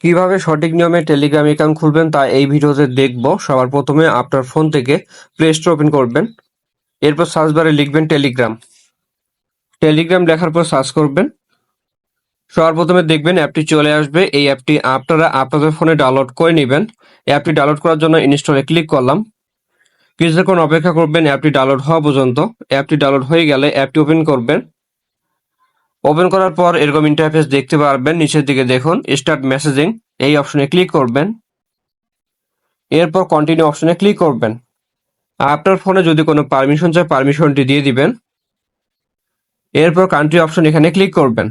কিভাবে সঠিক নিয়মে টেলিগ্রাম অ্যাকাউন্ট খুলবেন তা এই ভিডিওতে দেখব। সবার প্রথমে আপনার ফোন থেকে প্লে স্টোর ওপেন করবেন। এরপর সার্চ বারে লিখবেন টেলিগ্রাম। টেলিগ্রাম লেখার পর সার্চ করবেন। সবার প্রথমে দেখবেন অ্যাপটি চলে আসবে। এই অ্যাপটি আপনারা আপনাদের ফোনে ডাউনলোড করে নেবেন। অ্যাপটি ডাউনলোড করার জন্য ইনস্টলে ক্লিক করলাম। কিছুক্ষণ অপেক্ষা করবেন অ্যাপটি ডাউনলোড হওয়া পর্যন্ত। অ্যাপটি ডাউনলোড হয়ে গেলে অ্যাপটি ওপেন করবেন। ওপেন করার পর এরকম ইন্টারফেস দেখতে পারবেন। নিচের দিকে দেখুন স্টার্ট মেসেজিং, এই অপশনে ক্লিক করবেন। এরপর কন্টিনিউ অপশনে ক্লিক করবেন। আপনার ফোনে যদি কোনো পারমিশন চায় পারমিশনটি দিয়ে দিবেন। এরপর কান্ট্রি অপশন এখানে ক্লিক করবেন।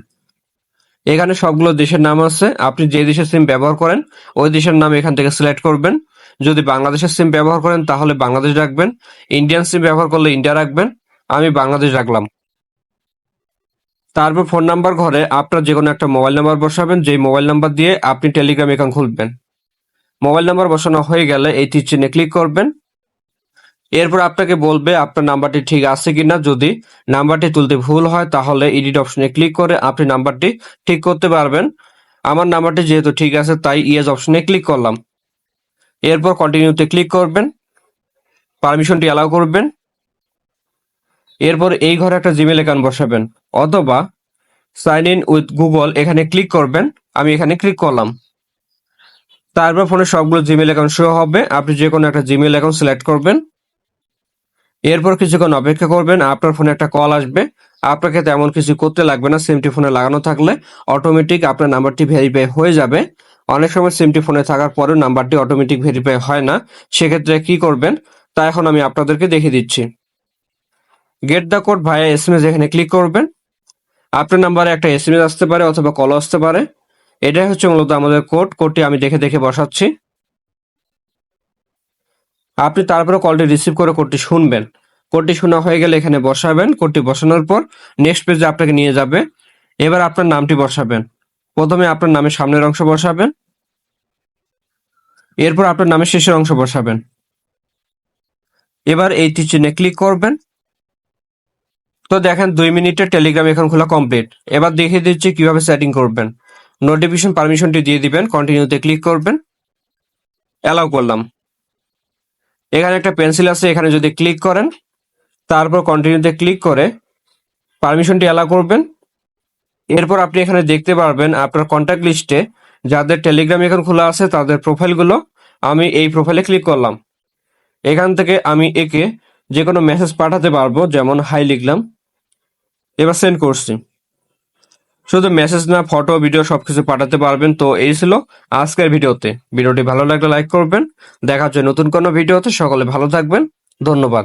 এখানে সবগুলো দেশের নাম আছে। আপনি যে দেশের সিম ব্যবহার করেন ওই দেশের নাম এখান থেকে সিলেক্ট করবেন। যদি বাংলাদেশের সিম ব্যবহার করেন তাহলে বাংলাদেশ রাখবেন। ইন্ডিয়ান সিম ব্যবহার করলে ইন্ডিয়া রাখবেন। আমি বাংলাদেশ রাখলাম। তারপর ফোন নাম্বার ঘরে আপনার যে কোনো একটা মোবাইল নাম্বার বসাবেন, যেই মোবাইল নাম্বার দিয়ে আপনি টেলিগ্রাম অ্যাকাউন্ট খুলবেন। মোবাইল নাম্বার বসানো হয়ে গেলে এই তীর চিহ্নে ক্লিক করবেন। এরপর আপনাকে বলবে আপনার নাম্বারটি ঠিক আছে কিনা। যদি নাম্বারটি তুলতে ভুল হয় তাহলে এডিট অপশনে ক্লিক করে আপনি নাম্বারটি ঠিক করতে পারবেন। আমার নাম্বারটি যেহেতু ঠিক আছে তাই ইয়েস অপশনে ক্লিক করলাম। এরপর কন্টিনিউতে ক্লিক করবেন, পারমিশনটি অ্যালাউ করবেন। এরপর এই ঘরে একটা জিমেল অ্যাকাউন্ট বসাবেন অথবা সাইন ইন উইথ গুগল এখানে ক্লিক করবেন। আমি এখানে ক্লিক করলাম। তারপর ফোনে সবগুলো জিমেল অ্যাকাউন্ট শো হবে। আপনি যে কোনো একটা জিমেল অ্যাকাউন্ট সিলেক্ট করবেন। এরপর কিছুক্ষণ অপেক্ষা করবেন। আপনার ফোনে একটা কল আসবে। আপনাকে তেমন কিছু করতে লাগবে না। সিমটি ফোনে লাগানো থাকলে অটোমেটিক আপনার নাম্বারটি ভেরিফাই হয়ে যাবে। অনেক সময় সিমটি ফোনে থাকার পরেও নাম্বারটি অটোমেটিক ভেরিফাই হয় না। সেক্ষেত্রে কি করবেন তা এখন আমি আপনাদেরকে দেখিয়ে দিচ্ছি। Get the code via SMS এখানে ক্লিক করবেন। আপনার নাম্বারে একটা এসএমএস আসতে পারে অথবা কল আসতে পারে। এটাই হচ্ছে মূলত আমাদের কোডটি আমি দেখে দেখে বসাচ্ছি। আপনি তারপরে কলটি রিসিভ করে কোডটি শুনবেন। কোডটি শোনা হয়ে গেলে এখানে বসাবেন। কোডটি বসানোর পর নেক্সট পেজে আপনাকে নিয়ে যাবে। এবার আপনার নামটি বসাবেন। প্রথমে আপনার নামের সামনের অংশ বসাবেন। এরপর আপনার নামের শেষের অংশ বসাবেন। এবার এই তীর চিহ্নে ক্লিক করবেন। তো দেখেন 2 মিনিটে টেলিগ্রাম এখন খোলা কমপ্লিট। এবার দেখিয়ে দিচ্ছি কিভাবে সেটিং করবেন। নোটিফিকেশন পারমিশনটি দিয়ে দিবেন। কন্টিনিউতে ক্লিক করবেন, অ্যালাউ করলাম। এখানে একটা পেন্সিল আছে, এখানে যদি ক্লিক করেন তারপর কন্টিনিউতে ক্লিক করে পারমিশনটি অ্যালাউ করবেন। এরপর আপনি এখানে দেখতে পারবেন আপনার কন্ট্যাক্ট লিস্টে যাদের টেলিগ্রাম এখন খোলা আছে তাদের প্রোফাইলগুলো। আমি এই প্রোফাইলে ক্লিক করলাম। এখান থেকে আমি একে যে কোনো মেসেজ পাঠাতে পারবো, যেমন হাই লিখলাম। এবার সেন্ড করছি। শুধু মেসেজ না, ফটো ভিডিও সবকিছু পাঠাতে পারবেন। তো এই ছিল আজকের ভিডিওতে। ভিডিওটি ভালো লাগলে লাইক করবেন। দেখা হচ্ছে নতুন কোনো ভিডিওতে। সকলে ভালো থাকবেন। ধন্যবাদ।